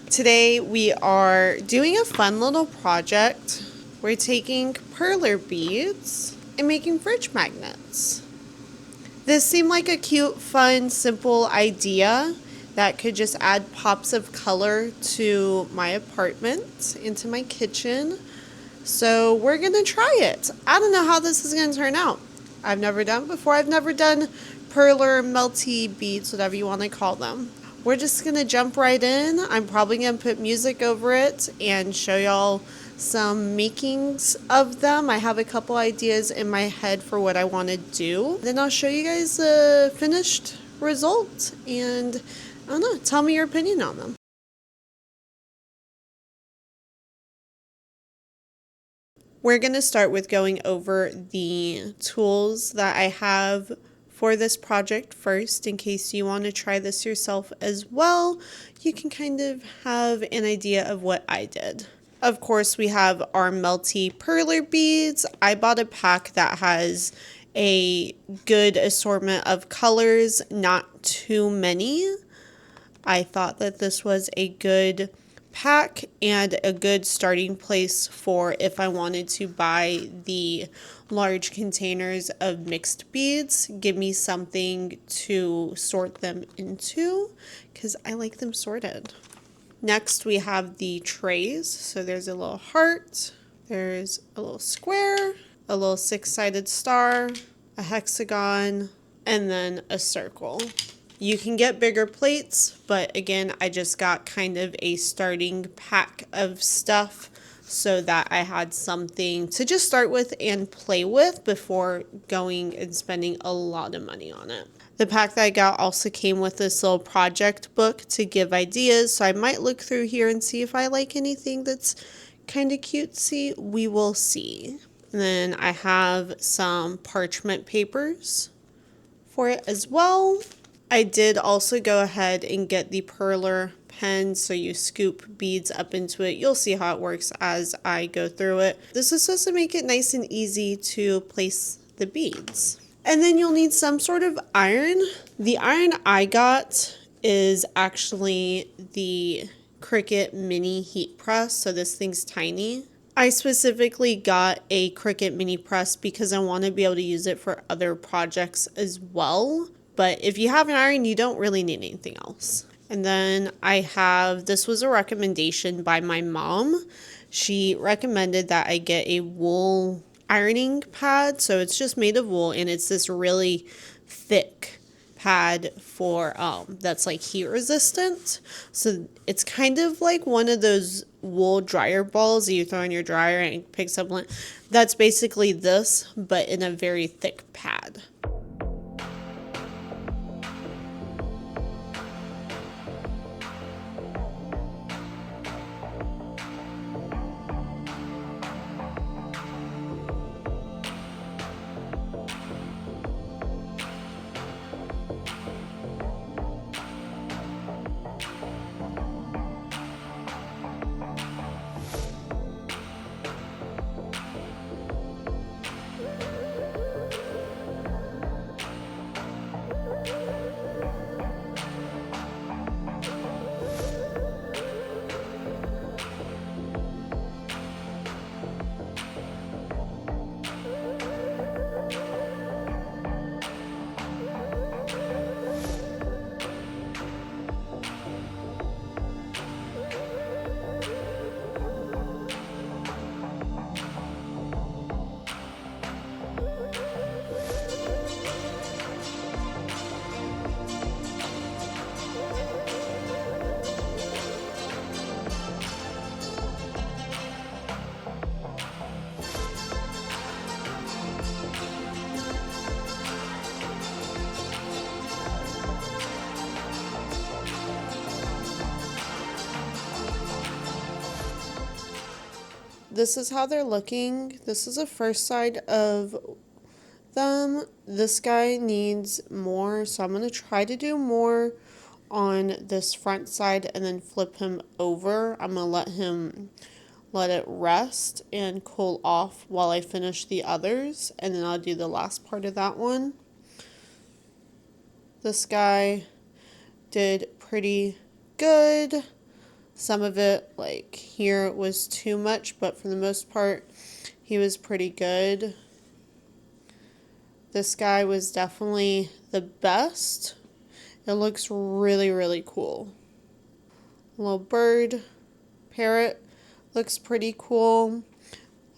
Today we are doing a fun little project. We're taking perler beads and making fridge magnets. This seemed like a cute, fun, simple idea that could just add pops of color to my apartment, into my kitchen. So we're gonna try it. I don't know how this is gonna turn out. I've never done it before. I've never done perler, melty beads, whatever you want to call them. We're just gonna jump right in. I'm probably gonna put music over it and show y'all some makings of them. I have a couple ideas in my head for what I want to do. Then I'll show you guys the finished result and I don't know, tell me your opinion on them. We're going to start with going over the tools that I have for this project first, in case you want to try this yourself as well. You can kind of have an idea of what I did. Of course, we have our melty perler beads. I bought a pack that has a good assortment of colors, not too many. I thought that this was a good pack and a good starting place for if I wanted to buy the large containers of mixed beads. Give me something to sort them into because I like them sorted. Next we have the trays. So there's a little heart, there's a little square, a little six-sided star, a hexagon, and then a circle. You can get bigger plates, but again, I just got kind of a starting pack of stuff so that I had something to just start with and play with before going and spending a lot of money on it. The pack that I got also came with this little project book to give ideas, so I might look through here and see if I like anything that's kind of cutesy. We will see. And then I have some parchment papers for it as well. I did also go ahead and get the perler pen, so you scoop beads up into it. You'll see how it works as I go through it. This is supposed to make it nice and easy to place the beads. And then you'll need some sort of iron. The iron I got is actually the Cricut mini heat press, so this thing's tiny. I specifically got a Cricut mini press because I want to be able to use it for other projects as well. But if you have an iron, you don't really need anything else. And then I have, this was a recommendation by my mom. She recommended that I get a wool ironing pad. So it's just made of wool and it's this really thick pad for that's like heat resistant. So it's kind of like one of those wool dryer balls that you throw in your dryer and it picks up. That's basically this, but in a very thick pad. This is how they're looking. This is the first side of them. This guy needs more, so I'm going to try to do more on this front side and then flip him over. I'm going to let it rest and cool off while I finish the others, and then I'll do the last part of that one. This guy did pretty good. Some of it, like here, was too much, but for the most part, he was pretty good. This guy was definitely the best. It looks really, really cool. Little bird, parrot, looks pretty cool.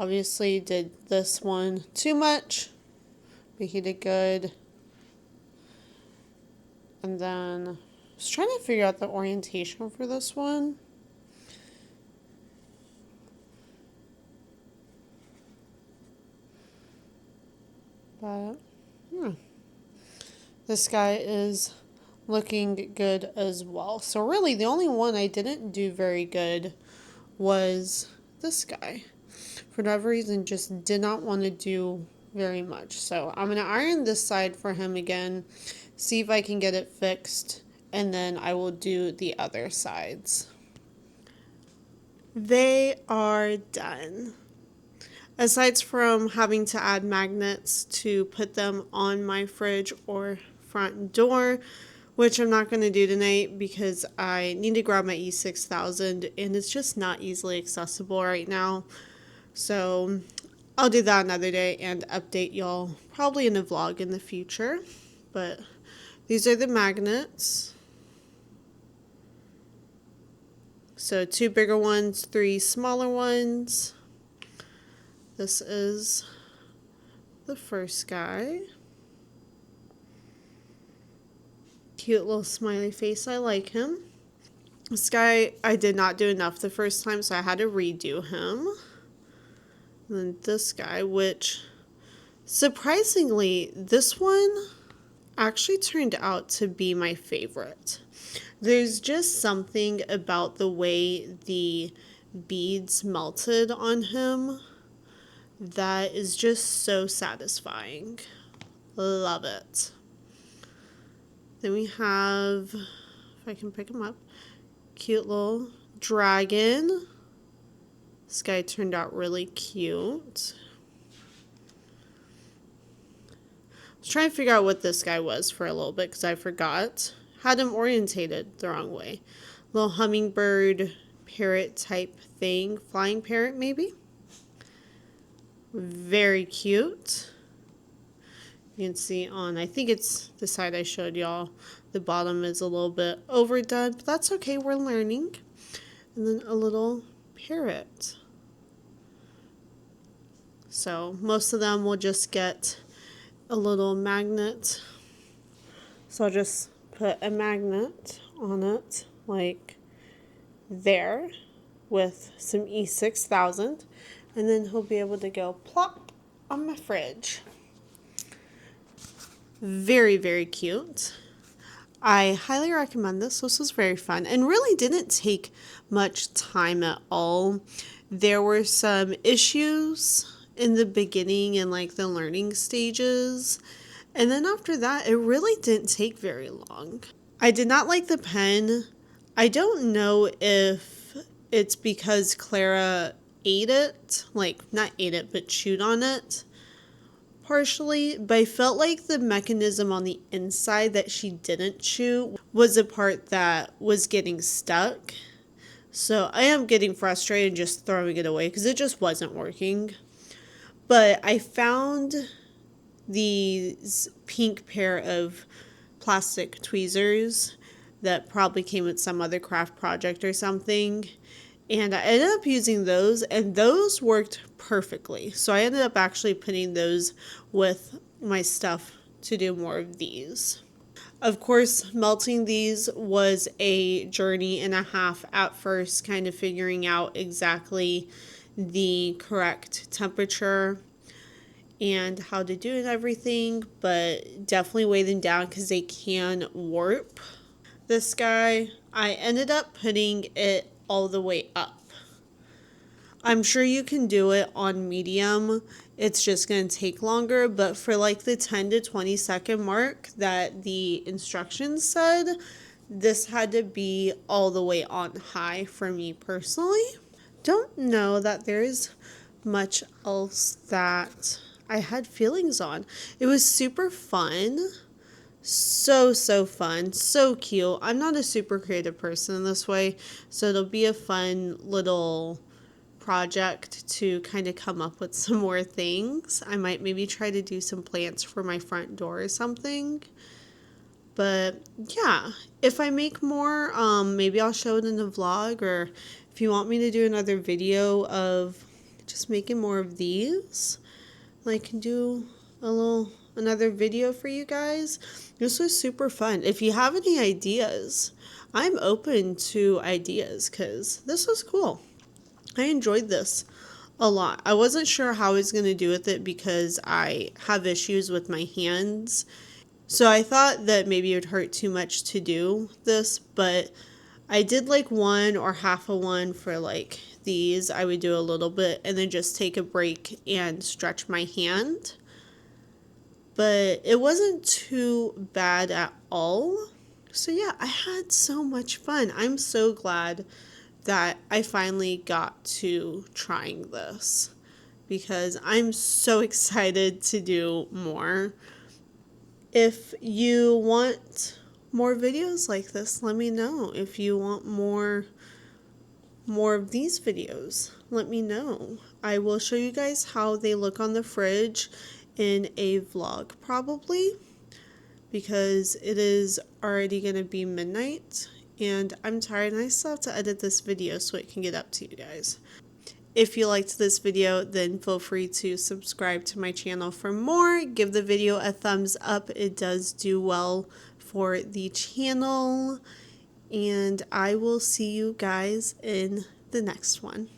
Obviously did this one too much, but he did good. And then I was trying to figure out the orientation for this one. But this guy is looking good as well. So really the only one I didn't do very good was this guy. For whatever reason, just did not want to do very much. So I'm going to iron this side for him again, see if I can get it fixed, and then I will do the other sides. They are done. Aside from having to add magnets to put them on my fridge or front door, which I'm not going to do tonight because I need to grab my E6000 and it's just not easily accessible right now. So I'll do that another day and update y'all probably in a vlog in the future. But these are the magnets. So 2 bigger ones, 3 smaller ones. This is the first guy. Cute little smiley face. I like him. This guy, I did not do enough the first time, so I had to redo him. And then this guy, which surprisingly, this one actually turned out to be my favorite. There's just something about the way the beads melted on him that is just so satisfying. Love it. Then we have, if I can pick him up, cute little dragon. This guy turned out really cute. I was trying to figure out what this guy was for a little bit because I forgot. Had him orientated the wrong way. Little hummingbird parrot type thing. Flying parrot maybe. Very cute. You can see on, I think it's the side I showed y'all, the bottom is a little bit overdone, but that's okay, we're learning. And then a little parrot. So most of them will just get a little magnet. So I'll just put a magnet on it like there with some E6000, and then he'll be able to go plop on my fridge. Very, very cute. I highly recommend this. This was very fun and really didn't take much time at all. There were some issues in the beginning and like the learning stages. And then after that, it really didn't take very long. I did not like the pen. I don't know if it's because Clara ate it, like not ate it, but chewed on it. Partially, but I felt like the mechanism on the inside that she didn't chew was a part that was getting stuck. So I am getting frustrated and just throwing it away because it just wasn't working. But I found these pink pair of plastic tweezers that probably came with some other craft project or something. And I ended up using those, and those worked perfectly. So I ended up actually putting those with my stuff to do more of these. Of course, melting these was a journey and a half at first, kind of figuring out exactly the correct temperature and how to do it and everything, but definitely weigh them down because they can warp. This guy, I ended up putting it all the way up. I'm sure you can do it on medium. It's just going to take longer, but for like the 10 to 20 second mark that the instructions said, this had to be all the way on high for me personally. Don't know that there's much else that I had feelings on. It was super fun So fun, so cute. I'm not a super creative person in this way, so it'll be a fun little project to kind of come up with some more things. I might maybe try to do some plants for my front door or something. But yeah, if I make more, maybe I'll show it in a vlog, or if you want me to do another video of just making more of these, I can do another video for you guys. This was super fun. If you have any ideas, I'm open to ideas because this was cool. I enjoyed this a lot. I wasn't sure how I was going to do with it because I have issues with my hands. So I thought that maybe it would hurt too much to do this, but I did like one or half a one for like these. I would do a little bit and then just take a break and stretch my hand. But it wasn't too bad at all. So yeah, I had so much fun. I'm so glad that I finally got to trying this because I'm so excited to do more. If you want more videos like this, let me know. If you want more of these videos, let me know. I will show you guys how they look on the fridge in a vlog probably, because it is already going to be midnight and I'm tired and I still have to edit this video so it can get up to you guys. If you liked this video, then feel free to subscribe to my channel for more. Give the video a thumbs up. It does do well for the channel. And I will see you guys in the next one.